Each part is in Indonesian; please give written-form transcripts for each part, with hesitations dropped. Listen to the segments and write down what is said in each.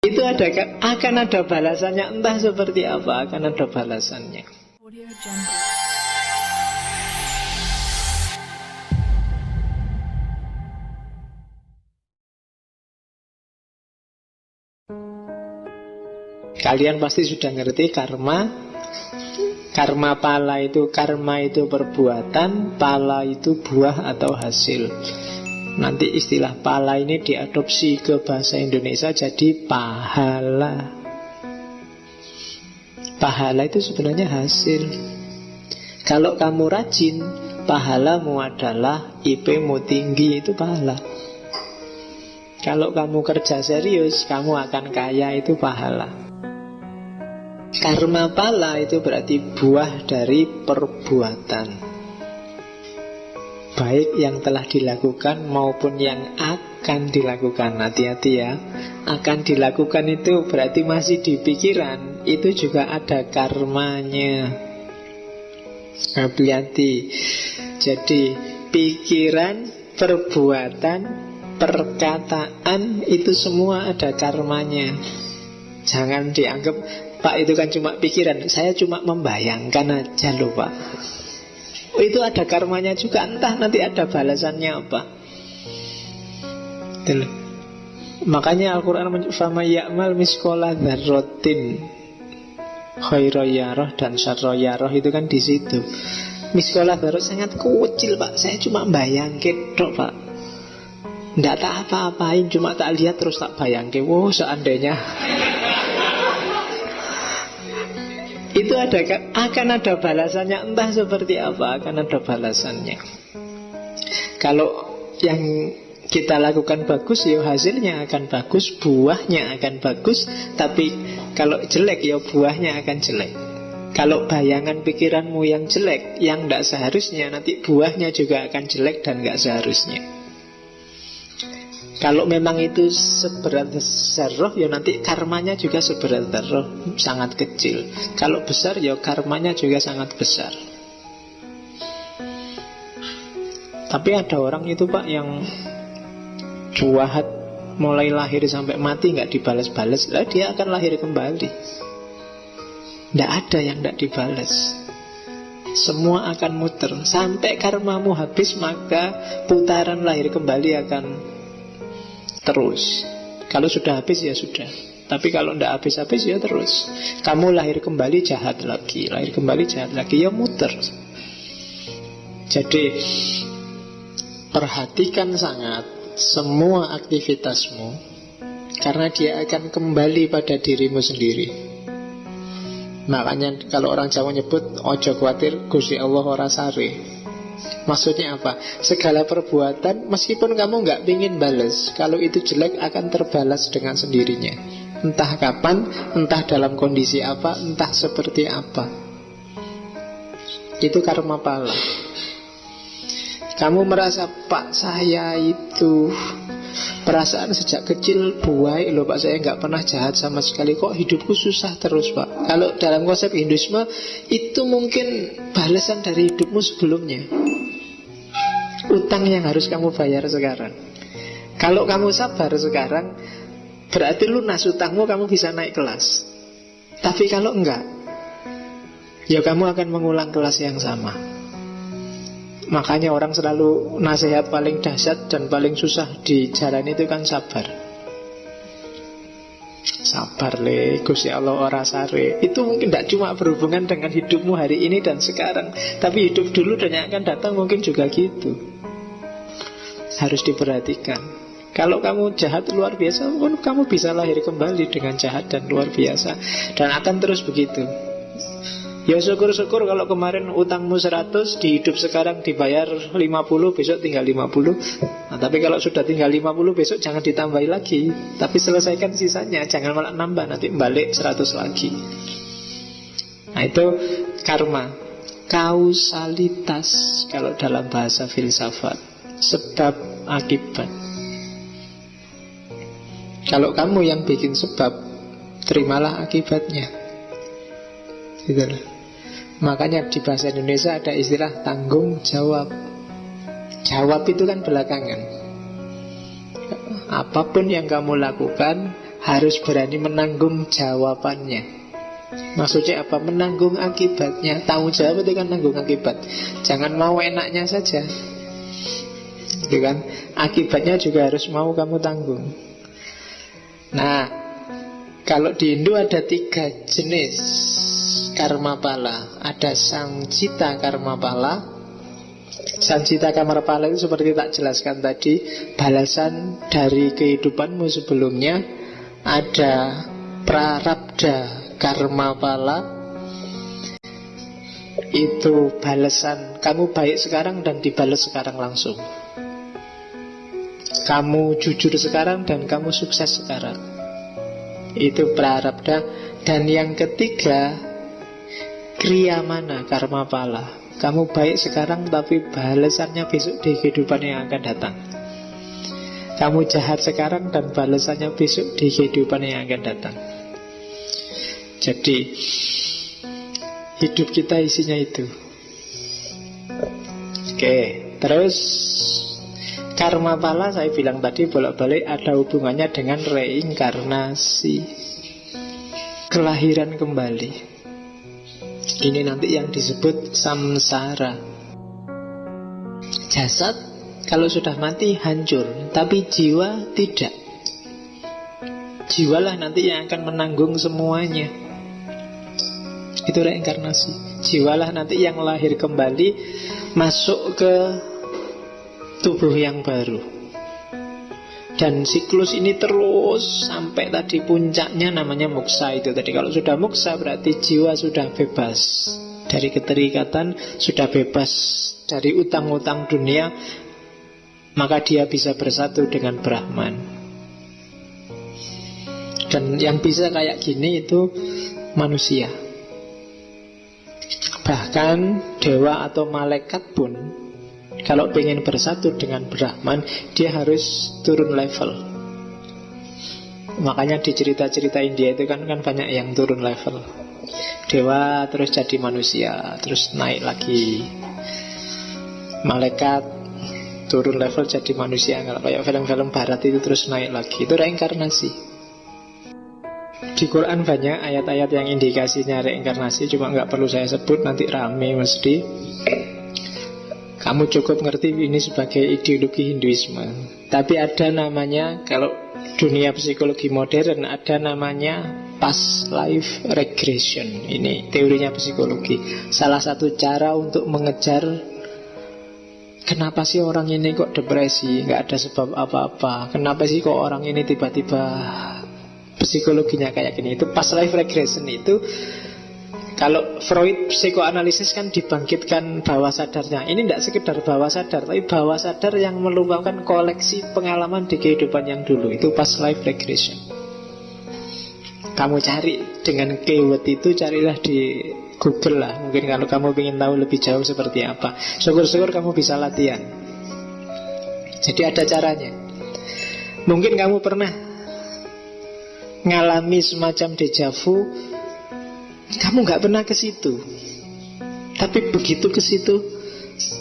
Itu akan ada balasannya. Entah seperti apa, akan ada balasannya. Audio Jungle. Kalian pasti sudah ngerti karma. Karma pala itu, karma itu perbuatan, pala itu buah atau hasil. Nanti istilah pala ini diadopsi ke bahasa Indonesia jadi pahala. Pahala itu sebenarnya hasil. Kalau kamu rajin, pahalamu adalah IP-mu tinggi, itu pahala. Kalau kamu kerja serius, kamu akan kaya, itu pahala. Karma pala itu berarti buah dari perbuatan, baik yang telah dilakukan maupun yang akan dilakukan. Hati-hati ya, akan dilakukan itu berarti masih di pikiran. Itu juga ada karmanya. Hati-hati. Jadi pikiran, perbuatan, perkataan itu semua ada karmanya. Jangan dianggap, Pak, itu kan cuma pikiran, saya cuma membayangkan aja loh, Pak. Itu ada karmanya juga, entah nanti ada balasannya apa. Betul. Makanya Al-Quran fama ya'mal miskola dzarratin khairan yarah dan syarran yarah, itu kan di situ. Miskola dzarrat sangat kecil, Pak. Saya cuma bayangin dok, Pak. Nggak tak apa-apain, cuma tak lihat terus tak bayangin. Wow, seandainya itu akan ada balasannya. Entah seperti apa, akan ada balasannya. Kalau yang kita lakukan bagus, ya hasilnya akan bagus, buahnya akan bagus. Tapi kalau jelek, ya buahnya akan jelek. Kalau bayangan pikiranmu yang jelek, yang tidak seharusnya, nanti buahnya juga akan jelek dan tidak seharusnya. Kalau memang itu seberat zarrah, ya nanti karmanya juga seberat zarrah, sangat kecil. Kalau besar, ya karmanya juga sangat besar. Tapi ada orang itu, Pak, yang jahat mulai lahir sampai mati nggak dibalas-balas, lah dia akan lahir kembali. Nggak ada yang nggak dibalas. Semua akan muter sampai karmamu habis, maka putaran lahir kembali akan terus. Kalau sudah habis ya sudah. Tapi kalau tidak habis-habis ya terus. Kamu lahir kembali jahat lagi, lahir kembali jahat lagi, ya muter. Jadi perhatikan sangat semua aktivitasmu, karena dia akan kembali pada dirimu sendiri. Makanya kalau orang Jawa nyebut ojo kuatir Gusti Allah ora sare. Maksudnya apa? Segala perbuatan, meskipun kamu nggak pingin balas, kalau itu jelek akan terbalas dengan sendirinya. Entah kapan, entah dalam kondisi apa, entah seperti apa. Itu karma pala. Kamu merasa, Pak, saya itu perasaan sejak kecil baik loh, Pak, saya nggak pernah jahat sama sekali, kok hidupku susah terus, Pak. Kalau dalam konsep Hinduisme, itu mungkin balasan dari hidupmu sebelumnya. Utang yang harus kamu bayar sekarang. Kalau kamu sabar sekarang, berarti lunas utangmu, kamu bisa naik kelas. Tapi kalau enggak, ya kamu akan mengulang kelas yang sama. Makanya orang selalu nasihat paling dahsyat dan paling susah di jalan itu kan sabar. Sabar le, Gusti Allah ora sare. Itu mungkin tidak cuma berhubungan dengan hidupmu hari ini dan sekarang, tapi hidup dulu dan yang akan datang mungkin juga gitu. Harus diperhatikan. Kalau kamu jahat luar biasa, pun kamu bisa lahir kembali dengan jahat dan luar biasa. Dan akan terus begitu. Ya syukur-syukur kalau kemarin utangmu 100, di hidup sekarang dibayar 50, besok tinggal 50. Nah, tapi kalau sudah tinggal 50, besok jangan ditambahi lagi. Tapi selesaikan sisanya, jangan malah nambah, nanti balik 100 lagi. Nah itu karma. Kausalitas kalau dalam bahasa filsafat. Sebab akibat. Kalau kamu yang bikin sebab, terimalah akibatnya. Gitu. Makanya di bahasa Indonesia ada istilah tanggung jawab. Jawab itu kan belakangan. Apapun yang kamu lakukan harus berani menanggung jawabannya. Maksudnya apa? Menanggung akibatnya. Tanggung jawab itu kan nanggung akibat. Jangan mau enaknya saja, gitu kan? Akibatnya juga harus mau kamu tanggung. Nah, kalau di Hindu ada 3 jenis karma pala. Ada Sancita karma pala. Sancita karma pala itu seperti tak jelaskan tadi, balasan dari kehidupanmu sebelumnya. Ada Prarabdha karma pala, itu balasan kamu baik sekarang dan dibalas sekarang langsung. Kamu jujur sekarang dan kamu sukses sekarang. Itu prarabdha. Dan yang ketiga, kriyamana karma pala. Kamu baik sekarang tapi balasannya besok di kehidupan yang akan datang. Kamu jahat sekarang dan balasannya besok di kehidupan yang akan datang. Jadi hidup kita isinya itu. Oke, terus karma pala saya bilang tadi bolak-balik ada hubungannya dengan reinkarnasi, kelahiran kembali. Ini nanti yang disebut samsara. Jasad kalau sudah mati hancur, tapi jiwa tidak. Jiwalah nanti yang akan menanggung semuanya. Itu reinkarnasi. Jiwalah nanti yang lahir kembali, masuk ke tubuh yang baru. Dan siklus ini terus sampai tadi puncaknya namanya moksa itu tadi. Kalau sudah moksa berarti jiwa sudah bebas dari keterikatan, sudah bebas dari utang-utang dunia, maka dia bisa bersatu dengan Brahman. Dan yang bisa kayak gini itu manusia. Bahkan dewa atau malaikat pun kalau pengen bersatu dengan Brahman, dia harus turun level. Makanya di cerita-cerita India itu kan banyak yang turun level. Dewa terus jadi manusia, terus naik lagi. Malaikat turun level jadi manusia. Kalau kayak film-film barat itu terus naik lagi. Itu reinkarnasi. Di Quran banyak ayat-ayat yang indikasinya reinkarnasi, cuma nggak perlu saya sebut, nanti rame mesti. Kamu cukup ngerti ini sebagai ideologi Hinduisme. Tapi ada namanya, kalau dunia psikologi modern, ada namanya past life regression. Ini teorinya psikologi. Salah satu cara untuk mengejar kenapa sih orang ini kok depresi, nggak ada sebab apa-apa. Kenapa sih kok orang ini tiba-tiba psikologinya kayak gini. Itu past life regression itu, kalau Freud psikoanalisis kan dibangkitkan bawah sadarnya. Ini tidak sekedar bawah sadar, tapi bawah sadar yang melupakan koleksi pengalaman di kehidupan yang dulu. Itu past life regression. Kamu cari dengan keyword itu, carilah di Google lah. Mungkin kalau kamu ingin tahu lebih jauh seperti apa. Syukur-syukur kamu bisa latihan. Jadi ada caranya. Mungkin kamu pernah ngalami semacam dejavu, kamu nggak pernah ke situ, tapi begitu ke situ,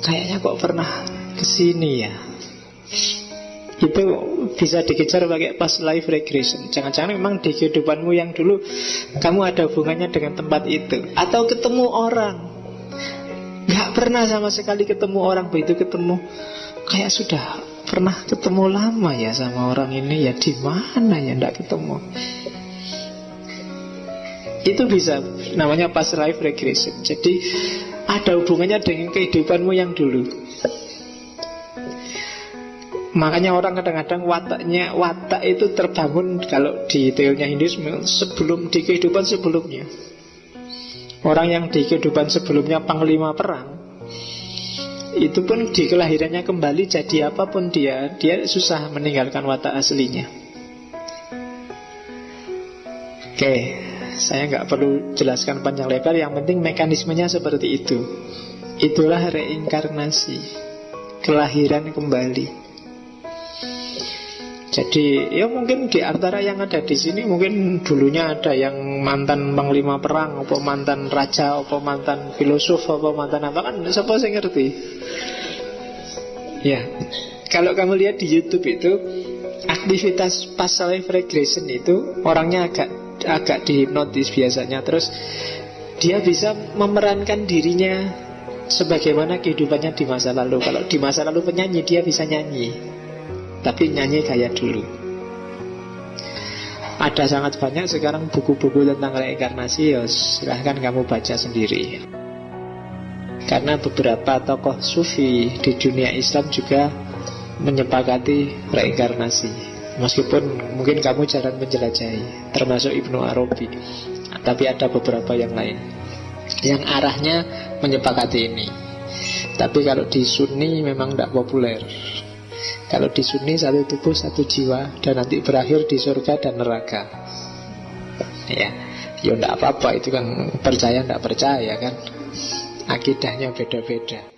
kayaknya kok pernah ke sini ya. Itu bisa dikejar pakai past life regression. Jangan-jangan memang di kehidupanmu yang dulu kamu ada hubungannya dengan tempat itu. Atau ketemu orang, nggak pernah sama sekali ketemu orang, begitu ketemu kayak sudah pernah ketemu lama ya sama orang ini, ya di mana ya nggak ketemu. Itu bisa namanya past life regression. Jadi ada hubungannya dengan kehidupanmu yang dulu. Makanya orang kadang-kadang watak itu terbangun kalau di teorinya Hinduisme sebelum di kehidupan sebelumnya. Orang yang di kehidupan sebelumnya panglima perang, itu pun di kelahirannya kembali jadi apapun dia susah meninggalkan watak aslinya. Oke, saya nggak perlu jelaskan panjang lebar. Yang penting mekanismenya seperti itu. Itulah reinkarnasi, kelahiran kembali. Jadi ya mungkin di antara yang ada di sini mungkin dulunya ada yang mantan panglima perang, apa mantan raja, apa mantan filosof, apa mantan apa, kan siapa sih ngerti. Ya, kalau kamu lihat di YouTube itu aktivitas past life regression itu orangnya agak dihipnotis biasanya. Terus dia bisa memerankan dirinya sebagaimana kehidupannya di masa lalu. Kalau di masa lalu penyanyi, dia bisa nyanyi, tapi nyanyi kayak dulu. Ada sangat banyak sekarang buku-buku tentang reinkarnasi. Ya silahkan kamu baca sendiri. Karena beberapa tokoh sufi di dunia Islam juga menyepakati reinkarnasi, meskipun mungkin kamu jarang menjelajahi, termasuk Ibnu Arabi. Tapi ada beberapa yang lain yang arahnya menyepakati ini. Tapi kalau di Sunni memang tidak populer. Kalau di Sunni satu tubuh satu jiwa, dan nanti berakhir di surga dan neraka. Ya tidak apa-apa, itu kan percaya tidak percaya kan, akidahnya beda-beda.